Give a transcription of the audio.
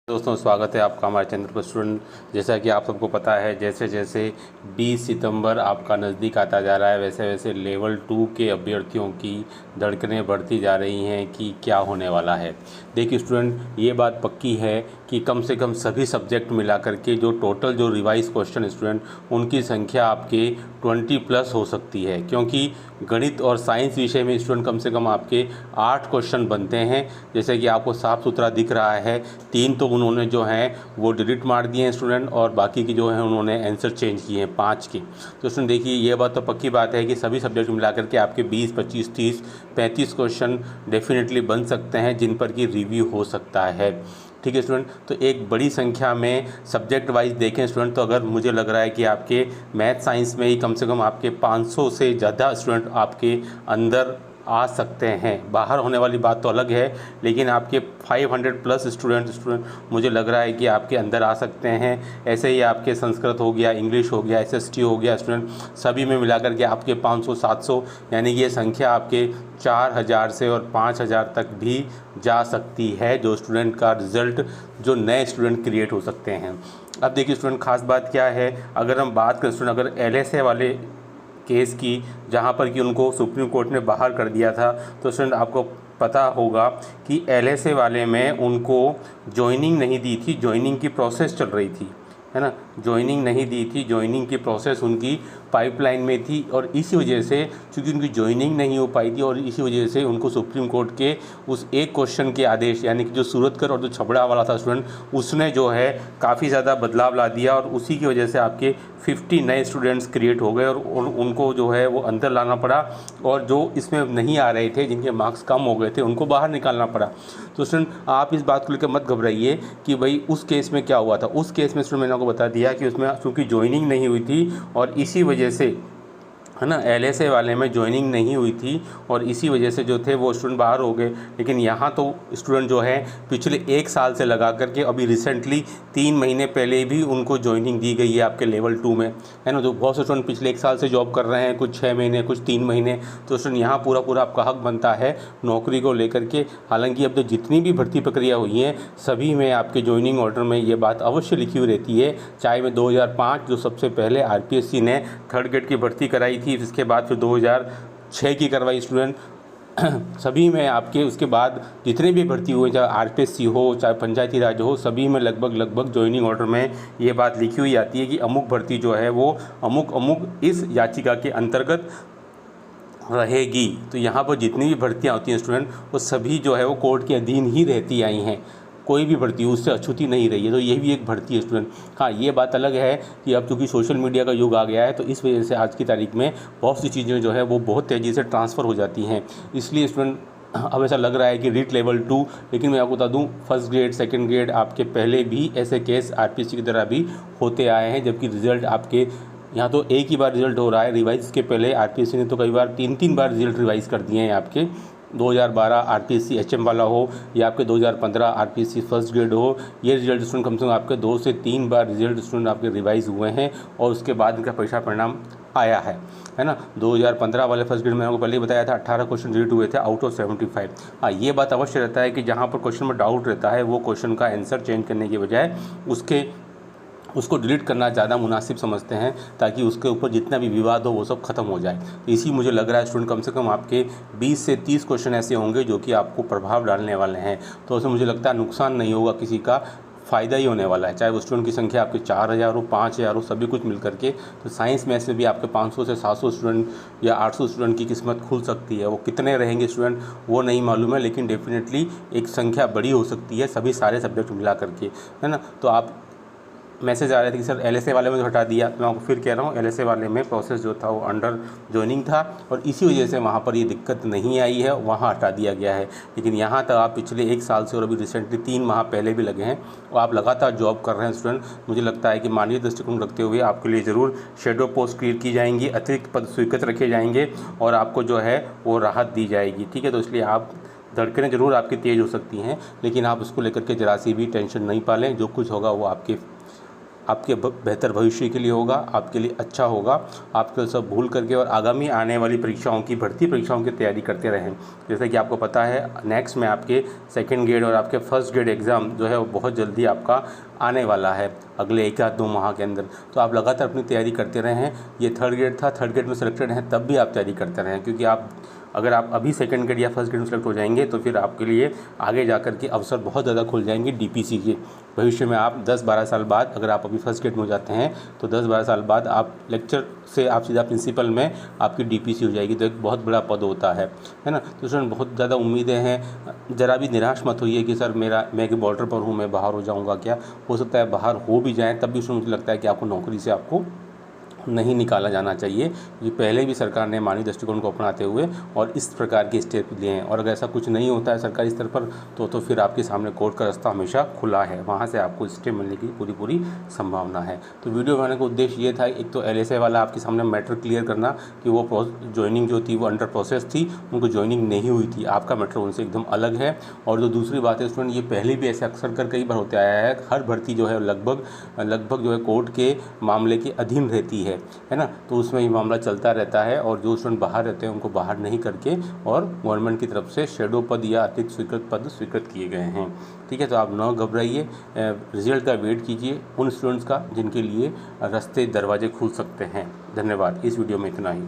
दोस्तों स्वागत है आपका हमारे चैनल पर। स्टूडेंट, जैसा कि आप सबको पता है, जैसे जैसे 20 सितंबर आपका नज़दीक आता जा रहा है, वैसे वैसे लेवल 2 के अभ्यर्थियों की धड़कनें बढ़ती जा रही हैं कि क्या होने वाला है। देखिए स्टूडेंट, ये बात पक्की है कि कम से कम सभी सब्जेक्ट मिला करके जो टोटल जो रिवाइज क्वेश्चन स्टूडेंट, उनकी संख्या आपके 20+ हो सकती है, क्योंकि गणित और साइंस विषय में स्टूडेंट कम से कम आपके 8 क्वेश्चन बनते हैं। जैसे कि आपको साफ सुथरा दिख रहा है, 3 तो उन्होंने जो हैं वो डिलीट मार दिए हैं स्टूडेंट, और बाकी की जो है उन्होंने आंसर चेंज किए हैं 5 के। तो स्टूडेंट देखिए, ये बात तो पक्की बात है कि सभी सब्जेक्ट मिलाकर के आपके 20, 25, 30, 35 क्वेश्चन डेफिनेटली बन सकते हैं, जिन पर कि रिव्यू हो सकता है। ठीक है स्टूडेंट, तो एक बड़ी संख्या में सब्जेक्ट वाइज देखें स्टूडेंट, तो अगर मुझे लग रहा है कि आपके मैथ साइंस में ही कम से कम आपके 500 से ज़्यादा स्टूडेंट आपके अंदर आ सकते हैं। बाहर होने वाली बात तो अलग है, लेकिन आपके 500+ स्टूडेंट मुझे लग रहा है कि आपके अंदर आ सकते हैं। ऐसे ही आपके संस्कृत हो गया, इंग्लिश हो गया, SST हो गया स्टूडेंट, सभी में मिलाकर के आपके 500, 700 यानी कि ये संख्या आपके 4000 से और 5000 तक भी जा सकती है, जो स्टूडेंट का रिज़ल्ट जो नए स्टूडेंट क्रिएट हो सकते हैं। अब देखिए स्टूडेंट, ख़ास बात क्या है, अगर हम बात करें स्टूडेंट, अगर LSA वाले केस की, जहां पर कि उनको सुप्रीम कोर्ट ने बाहर कर दिया था, तो स्टूडेंट आपको पता होगा कि LSA वाले में उनको जॉइनिंग नहीं दी थी, जॉइनिंग की प्रोसेस चल रही थी, है ना, जॉइनिंग नहीं दी थी, जॉइनिंग की प्रोसेस उनकी पाइपलाइन में थी, और इसी वजह से, चूँकि उनकी जॉइनिंग नहीं हो पाई थी, और इसी वजह से उनको सुप्रीम कोर्ट के उस एक क्वेश्चन के आदेश, यानी कि जो सूरतकर और जो छबड़ा वाला था स्टूडेंट, उसने जो है काफ़ी ज़्यादा बदलाव ला दिया, और उसी की वजह से आपके 50 नए स्टूडेंट्स क्रिएट हो गए, और उनको जो है वो अंदर लाना पड़ा, और जो इसमें नहीं आ रहे थे, जिनके मार्क्स कम हो गए थे, उनको बाहर निकालना पड़ा। तो स्टूडेंट, आप इस बात को लेकर मत घबराइए कि भाई उस केस में क्या हुआ था। उस केस में स्टूडेंट मैंने आपको बता दिया कि उसमें चूँकि जॉइनिंग नहीं हुई थी, और इसी वजह से, है ना, LSA वाले में जॉइनिंग नहीं हुई थी, और इसी वजह से जो थे वो स्टूडेंट बाहर हो गए। लेकिन यहाँ तो स्टूडेंट जो है पिछले 1 साल से लगा करके अभी रिसेंटली 3 महीने पहले भी उनको जॉइनिंग दी गई है आपके लेवल 2 में, है ना। तो बहुत से स्टूडेंट पिछले 1 साल से जॉब कर रहे हैं, कुछ 6 महीने, कुछ 3 महीने। तो स्टूडेंट यहाँ पूरा आपका हक बनता है नौकरी को लेकर के। हालांकि अब तो जितनी भी भर्ती प्रक्रिया हुई है, सभी में आपके जॉइनिंग ऑर्डर में ये बात अवश्य लिखी हुई रहती है। चाहे में 2005 जो सबसे पहले RPSC ने 3rd ग्रेड की भर्ती कराई थी, इसके बाद फिर 2006 की करवाई स्टूडेंट, सभी में आपके उसके बाद जितने भी भर्ती हुए, चाहे RPSC हो, चाहे पंचायती राज हो, सभी में लगभग जॉइनिंग ऑर्डर में ये बात लिखी हुई आती है कि अमुक भर्ती जो है वो अमुक इस याचिका के अंतर्गत रहेगी। तो यहाँ पर जितनी भी भर्तियाँ होती हैं स्टूडेंट, वो सभी जो है वो कोर्ट के अधीन ही रहती आई हैं, कोई भी भर्ती उससे अछूती नहीं रही है। तो ये भी एक भर्ती है स्टूडेंट। हाँ, ये बात अलग है कि अब चूँकि सोशल मीडिया का युग आ गया है, तो इस वजह से आज की तारीख में बहुत सी चीज़ें जो है वो बहुत तेज़ी से ट्रांसफ़र हो जाती हैं। इसलिए स्टूडेंट अब ऐसा लग रहा है कि रीट लेवल 2, लेकिन मैं आपको बता दूं 1st ग्रेड 2nd ग्रेड आपके पहले भी ऐसे केस RPSC की तरह भी होते आए हैं, जबकि रिज़ल्ट आपके यहाँ तो एक ही बार रिज़ल्ट हो रहा है रिवाइज़ के पहले। RPSC ने तो कई बार 3-3 बार रिज़ल्ट रिवाइज़ कर दिए हैं आपके। 2012 RPSC HM वाला हो, या आपके 2015 RPSC 1st ग्रेड हो, ये रिजल्ट स्टूडेंट कम से कम आपके 2 से 3 बार रिजल्ट स्टूडेंट आपके रिवाइज़ हुए हैं, और उसके बाद इनका परीक्षा परिणाम आया है ना। 2015 वाले 1st ग्रेड में आपको पहले ही बताया था 18 क्वेश्चन डिलीट हुए थे आउट ऑफ 75। हाँ, ये बात अवश्य रहता है कि जहाँ पर क्वेश्चन में डाउट रहता है, वो क्वेश्चन का आंसर चेंज करने की बजाय उसको डिलीट करना ज़्यादा मुनासिब समझते हैं, ताकि उसके ऊपर जितना भी विवाद हो वो सब खत्म हो जाए। तो इसी मुझे लग रहा है स्टूडेंट, कम से कम आपके 20 से 30 क्वेश्चन ऐसे होंगे जो कि आपको प्रभाव डालने वाले हैं। तो उसमें मुझे लगता है नुकसान नहीं होगा किसी का, फ़ायदा ही होने वाला है। चाहे वो स्टूडेंट की संख्या आपके 4000 हो, 5000 हो, सभी कुछ मिल करके। तो साइंस में ऐसे भी आपके 500 से 700 स्टूडेंट या 800 स्टूडेंट की किस्मत खुल सकती है। वो कितने रहेंगे स्टूडेंट वो नहीं मालूम है, लेकिन डेफिनेटली एक संख्या बड़ी हो सकती है, सभी सारे सब्जेक्ट मिला करके, है ना। तो आप मैसेज आ रहे थे कि सर LSA वाले में तो हटा दिया। मैं आपको फिर कह रहा हूँ, LSA वाले में प्रोसेस जो था वो अंडर जॉइनिंग था, और इसी वजह से वहाँ पर ये दिक्कत नहीं आई है, वहाँ हटा दिया गया है। लेकिन यहाँ तक आप पिछले 1 साल से और अभी रिसेंटली 3 माह पहले भी लगे हैं, और आप लगातार जॉब कर रहे हैं स्टूडेंट, मुझे लगता है कि मानवीय दृष्टिकोण रखते हुए आपके लिए ज़रूर शेडो पोस्ट क्रिएट की जाएंगी, अतिरिक्त पद स्वीकृत रखे जाएंगे, और आपको जो है वो राहत दी जाएगी। ठीक है, तो इसलिए आप धड़कनें ज़रूर आपकी तेज़ हो सकती हैं, लेकिन आप उसको लेकर के जरा सी भी टेंशन नहीं पालें। जो कुछ होगा वो आपके आपके बेहतर भविष्य के लिए होगा, आपके लिए अच्छा होगा। आपको सब भूल करके और आगामी आने वाली परीक्षाओं की, भर्ती परीक्षाओं की तैयारी करते रहें। जैसे कि आपको पता है नेक्स्ट में आपके सेकंड ग्रेड और आपके फर्स्ट ग्रेड एग्ज़ाम जो है वो बहुत जल्दी आपका आने वाला है, अगले 1 या 2 माह के अंदर। तो आप लगातार अपनी तैयारी करते रहें। ये थर्ड ग्रेड था, थर्ड ग्रेड में सिलेक्टेड हैं तब भी आप तैयारी करते रहें, क्योंकि अगर आप अभी सेकंड ग्रेड या फर्स्ट ग्रेड में सेलेक्ट हो जाएंगे तो फिर आपके लिए आगे जाकर के अवसर बहुत ज़्यादा खुल जाएंगे डीपीसी के। भविष्य में आप 10-12 साल बाद, अगर आप अभी फर्स्ट ग्रेड में हो जाते हैं तो 10-12 साल बाद आप लेक्चर से आप सीधा प्रिंसिपल में आपकी डीपीसी हो जाएगी, तो एक बहुत बड़ा पद होता है ना। तो स्टूडेंट बहुत ज़्यादा उम्मीदें हैं, ज़रा भी निराश मत होइए कि सर मैं कि बॉर्डर पर हूँ, मैं बाहर हो जाऊँगा क्या। हो सकता है बाहर हो भी जाएँ तब भी मुझे लगता है कि आपको नौकरी से आपको नहीं निकाला जाना चाहिए। ये पहले भी सरकार ने मानवीय दृष्टिकोण को अपनाते हुए और इस प्रकार के स्टेप लिए हैं, और अगर ऐसा कुछ नहीं होता है सरकारी स्तर पर तो फिर आपके सामने कोर्ट का रास्ता हमेशा खुला है, वहाँ से आपको स्टे मिलने की पूरी संभावना है। तो वीडियो बनाने का उद्देश्य ये था, एक तो LSI वाला आपके सामने मैटर क्लियर करना कि वो ज्वाइनिंग जो थी वो अंडर प्रोसेस थी, उनको ज्वाइनिंग नहीं हुई थी, आपका मैटर उनसे एकदम अलग है। और जो दूसरी बात है स्टूडेंट, ये पहले भी ऐसे अक्सर कर कई बार होते आया है, हर भर्ती जो है लगभग जो है कोर्ट के मामले के अधीन रहती है ना। तो उसमें ये मामला चलता रहता है, और जो स्टूडेंट बाहर रहते हैं उनको बाहर नहीं करके और गवर्नमेंट की तरफ से शेडो पद या अतिरिक्त स्वीकृत पद स्वीकृत किए गए हैं। ठीक है, तो आप न घबराइए, रिजल्ट का वेट कीजिए उन स्टूडेंट्स का जिनके लिए रास्ते दरवाजे खुल सकते हैं। धन्यवाद, इस वीडियो में इतना ही।